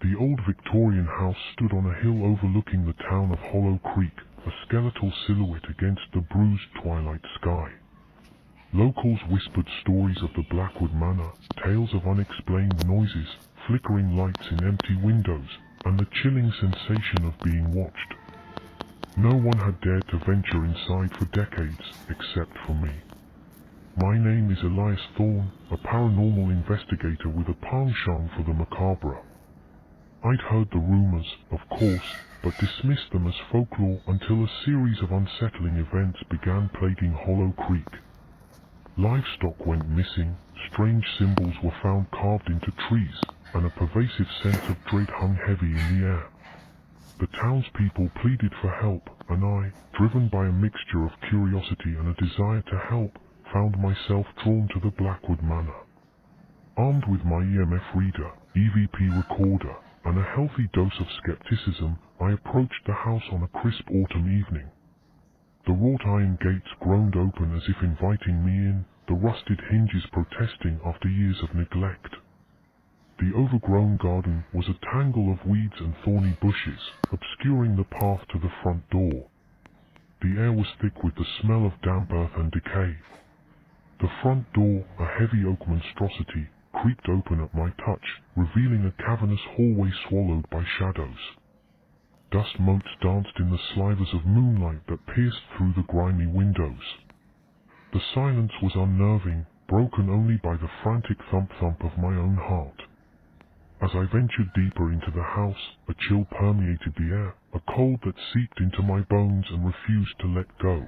The old Victorian house stood on a hill overlooking the town of Hollow Creek, a skeletal silhouette against the bruised twilight sky. Locals whispered stories of the Blackwood Manor, tales of unexplained noises, flickering lights in empty windows, and the chilling sensation of being watched. No one had dared to venture inside for decades, except for me. My name is Elias Thorne, a paranormal investigator with a penchant for the macabre. I'd heard the rumors, of course, but dismissed them as folklore until a series of unsettling events began plaguing Hollow Creek. Livestock went missing, strange symbols were found carved into trees, and a pervasive sense of dread hung heavy in the air. The townspeople pleaded for help, and I, driven by a mixture of curiosity and a desire to help, found myself drawn to the Blackwood Manor. Armed with my EMF reader, EVP recorder, and a healthy dose of skepticism, I approached the house on a crisp autumn evening. The wrought iron gates groaned open as if inviting me in, the rusted hinges protesting after years of neglect. The overgrown garden was a tangle of weeds and thorny bushes, obscuring the path to the front door. The air was thick with the smell of damp earth and decay. The front door, a heavy oak monstrosity, creaked open at my touch, revealing a cavernous hallway swallowed by shadows. Dust motes danced in the slivers of moonlight that pierced through the grimy windows. The silence was unnerving, broken only by the frantic thump-thump of my own heart. As I ventured deeper into the house, a chill permeated the air, a cold that seeped into my bones and refused to let go.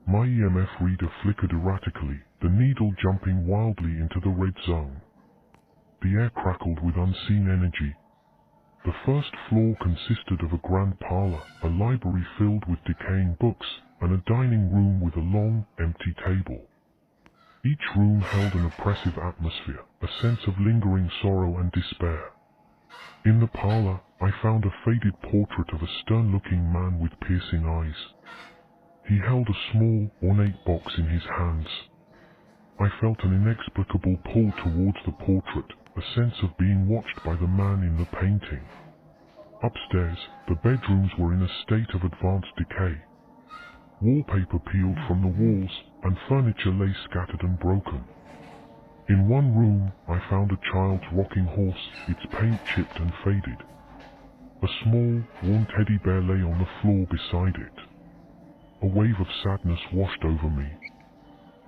My EMF reader flickered erratically, the needle jumping wildly into the red zone. The air crackled with unseen energy. The first floor consisted of a grand parlor, a library filled with decaying books, and a dining room with a long, empty table. Each room held an oppressive atmosphere, a sense of lingering sorrow and despair. In the parlor, I found a faded portrait of a stern-looking man with piercing eyes. He held a small, ornate box in his hands. I felt an inexplicable pull towards the portrait, a sense of being watched by the man in the painting. Upstairs, the bedrooms were in a state of advanced decay. Wallpaper peeled from the walls, and furniture lay scattered and broken. In one room, I found a child's rocking horse, its paint chipped and faded. A small, worn teddy bear lay on the floor beside it. A wave of sadness washed over me.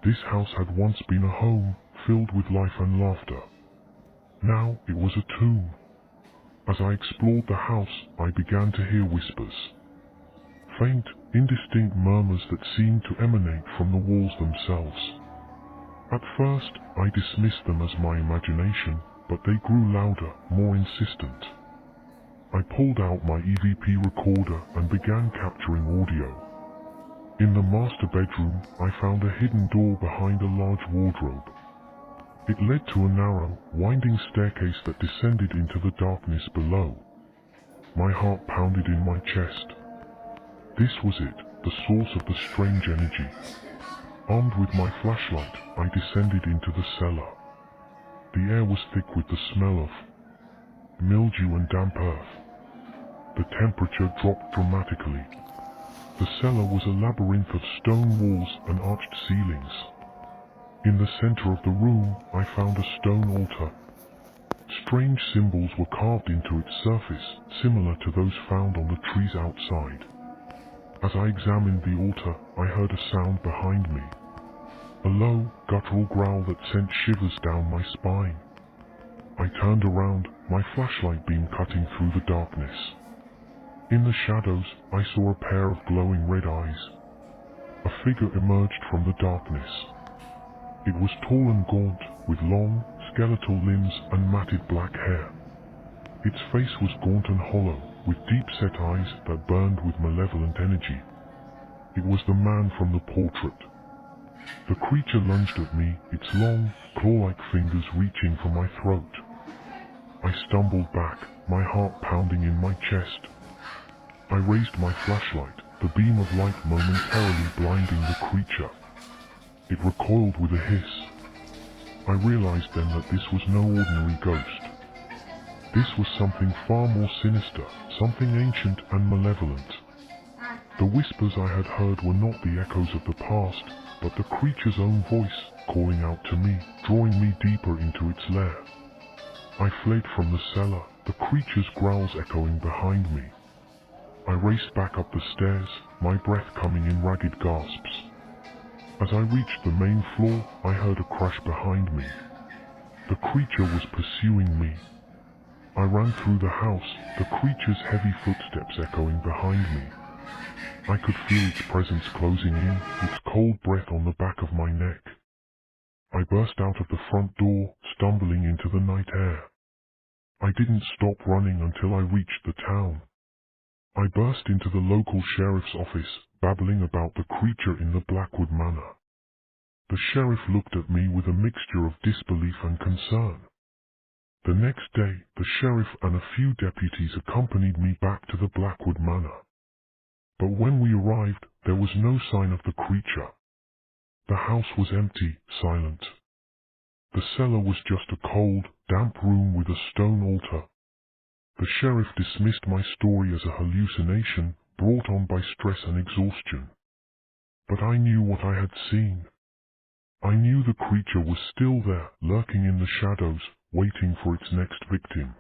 This house had once been a home, filled with life and laughter. Now it was a tomb. As I explored the house, I began to hear whispers. Faint, indistinct murmurs that seemed to emanate from the walls themselves. At first, I dismissed them as my imagination, but they grew louder, more insistent. I pulled out my EVP recorder and began capturing audio. In the master bedroom, I found a hidden door behind a large wardrobe. It led to a narrow, winding staircase that descended into the darkness below. My heart pounded in my chest. This was it, the source of the strange energy. Armed with my flashlight, I descended into the cellar. The air was thick with the smell of mildew and damp earth. The temperature dropped dramatically. The cellar was a labyrinth of stone walls and arched ceilings. In the center of the room, I found a stone altar. Strange symbols were carved into its surface, similar to those found on the trees outside. As I examined the altar, I heard a sound behind me. A low, guttural growl that sent shivers down my spine. I turned around, my flashlight beam cutting through the darkness. In the shadows, I saw a pair of glowing red eyes. A figure emerged from the darkness. It was tall and gaunt, with long, skeletal limbs and matted black hair. Its face was gaunt and hollow, with deep-set eyes that burned with malevolent energy. It was the man from the portrait. The creature lunged at me, its long, claw-like fingers reaching for my throat. I stumbled back, my heart pounding in my chest. I raised my flashlight, the beam of light momentarily blinding the creature. It recoiled with a hiss. I realized then that this was no ordinary ghost. This was something far more sinister, something ancient and malevolent. The whispers I had heard were not the echoes of the past, but the creature's own voice, calling out to me, drawing me deeper into its lair. I fled from the cellar, the creature's growls echoing behind me. I raced back up the stairs, my breath coming in ragged gasps. As I reached the main floor, I heard a crash behind me. The creature was pursuing me. I ran through the house, the creature's heavy footsteps echoing behind me. I could feel its presence closing in, its cold breath on the back of my neck. I burst out of the front door, stumbling into the night air. I didn't stop running until I reached the town. I burst into the local sheriff's office, babbling about the creature in the Blackwood Manor. The sheriff looked at me with a mixture of disbelief and concern. The next day, the sheriff and a few deputies accompanied me back to the Blackwood Manor. But when we arrived, there was no sign of the creature. The house was empty, silent. The cellar was just a cold, damp room with a stone altar. The sheriff dismissed my story as a hallucination brought on by stress and exhaustion. But I knew what I had seen. I knew the creature was still there, lurking in the shadows, waiting for its next victim.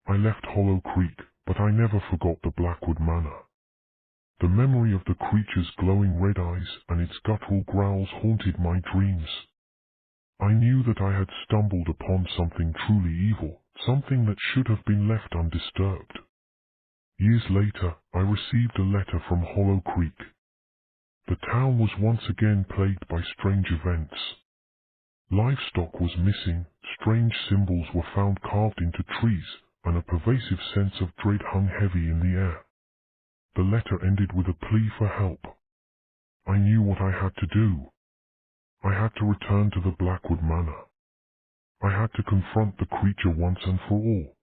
I left Hollow Creek, but I never forgot the Blackwood Manor. The memory of the creature's glowing red eyes and its guttural growls haunted my dreams. I knew that I had stumbled upon something truly evil, something that should have been left undisturbed. Years later, I received a letter from Hollow Creek. The town was once again plagued by strange events. Livestock was missing, strange symbols were found carved into trees, and a pervasive sense of dread hung heavy in the air. The letter ended with a plea for help. I knew what I had to do. I had to return to the Blackwood Manor. I had to confront the creature once and for all.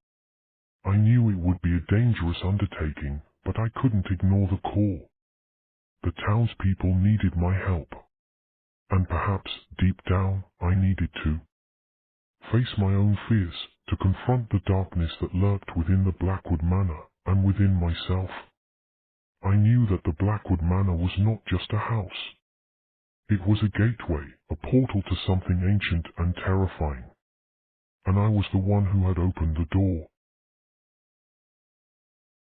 I knew it would be a dangerous undertaking, but I couldn't ignore the call. The townspeople needed my help. And perhaps, deep down, I needed to face my own fears, to confront the darkness that lurked within the Blackwood Manor, and within myself. I knew that the Blackwood Manor was not just a house. It was a gateway, a portal to something ancient and terrifying. And I was the one who had opened the door.